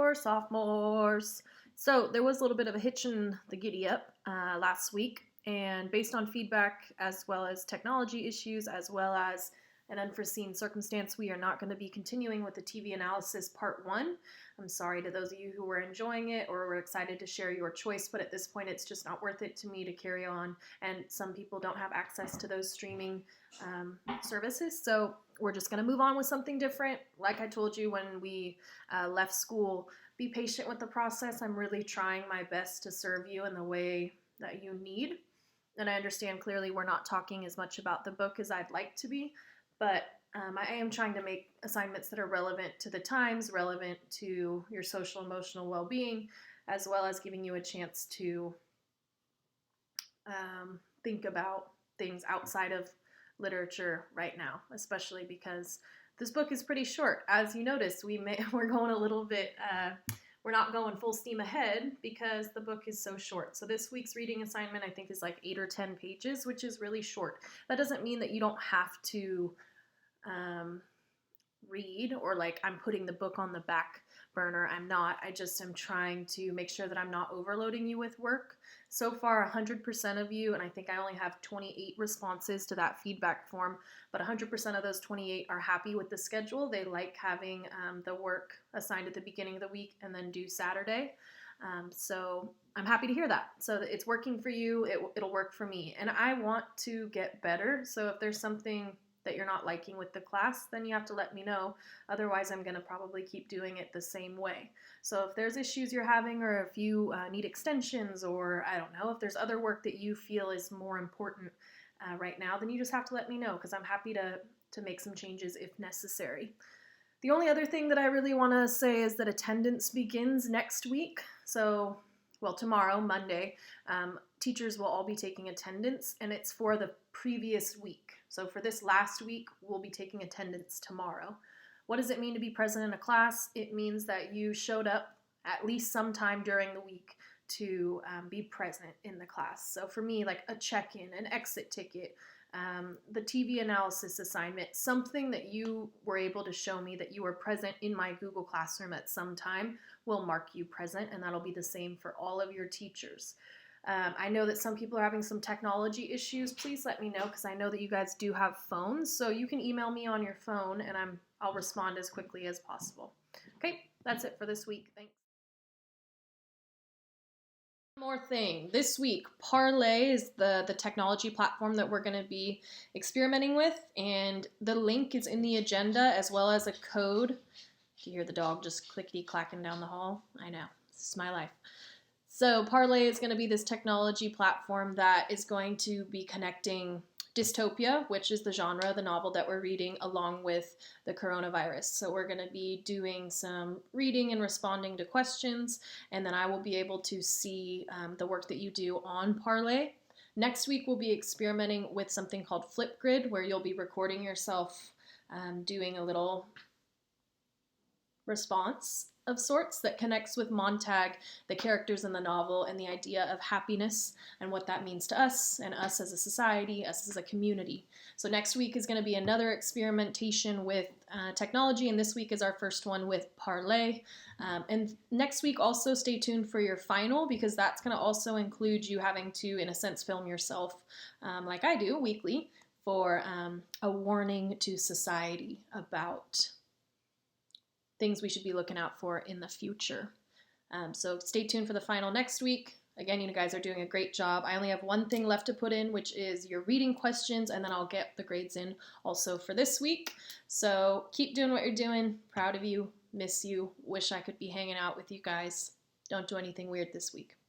for sophomores. So there was a little bit of a hitch in the giddy up last week, and based on feedback as well as technology issues as well as an unforeseen circumstance, we are not going to be continuing with the TV analysis part 1. I'm sorry to those of you who were enjoying it or were excited to share your choice, but at this point it's just not worth it to me to carry on, and some people don't have access to those streaming services, so we're just going to move on with something different. Like I told you when we left school, be patient with the process. I'm really trying my best to serve you in the way that you need, and I understand clearly we're not talking as much about the book as I'd like to be, but I am trying to make assignments that are relevant to the times, relevant to your social emotional well-being, as well as giving you a chance to think about things outside of literature right now, especially because this book is pretty short. As you notice, we're going a little bit, we're not going full steam ahead because the book is so short. So this week's reading assignment I think is like 8 or 10 pages, which is really short. That doesn't mean that you don't have to read, or like I'm putting the book on the back burner. I'm not. I just am trying to make sure that I'm not overloading you with work. So far, 100% of you, and I think I only have 28 responses to that feedback form, but 100% of those 28 are happy with the schedule. They like having the work assigned at the beginning of the week and then due Saturday. So I'm happy to hear that. So it's working for you. It'll work for me. And I want to get better. So if there's something that you're not liking with the class, then you have to let me know. Otherwise, I'm going to probably keep doing it the same way. So if there's issues you're having, or if you need extensions, or I don't know, if there's other work that you feel is more important right now, then you just have to let me know, because I'm happy to make some changes if necessary. The only other thing that I really want to say is that attendance begins next week. So, well, tomorrow, Monday, teachers will all be taking attendance, and it's for the previous week. So for this last week, we'll be taking attendance tomorrow. What does it mean to be present in a class? It means that you showed up at least sometime during the week to be present in the class. So for me, like a check-in, an exit ticket, the TV analysis assignment, something that you were able to show me that you were present in my Google Classroom at some time will mark you present, and that'll be the same for all of your teachers. I know that some people are having some technology issues. Please let me know, because I know that you guys do have phones, so you can email me on your phone, and I'll respond as quickly as possible. Okay, that's it for this week. Thanks. One more thing. This week, Parlay is the technology platform that we're going to be experimenting with, and the link is in the agenda as well as a code. Do you hear the dog just clickety-clacking down the hall? I know. This is my life. So Parlay is going to be this technology platform that is going to be connecting dystopia, which is the genre, the novel that we're reading, along with the coronavirus. So we're going to be doing some reading and responding to questions, and then I will be able to see the work that you do on Parlay. Next week, we'll be experimenting with something called Flipgrid, where you'll be recording yourself doing a little response of sorts that connects with Montag, the characters in the novel, and the idea of happiness and what that means to us, and us as a society, us as a community. So next week is going to be another experimentation with technology, and this week is our first one with Parlay. And next week also stay tuned for your final, because that's going to also include you having to, in a sense, film yourself like I do weekly for a warning to society about things we should be looking out for in the future. So stay tuned for the final next week. Again, you guys are doing a great job. I only have one thing left to put in, which is your reading questions, and then I'll get the grades in also for this week. So keep doing what you're doing. Proud of you. Miss you. Wish I could be hanging out with you guys. Don't do anything weird this week.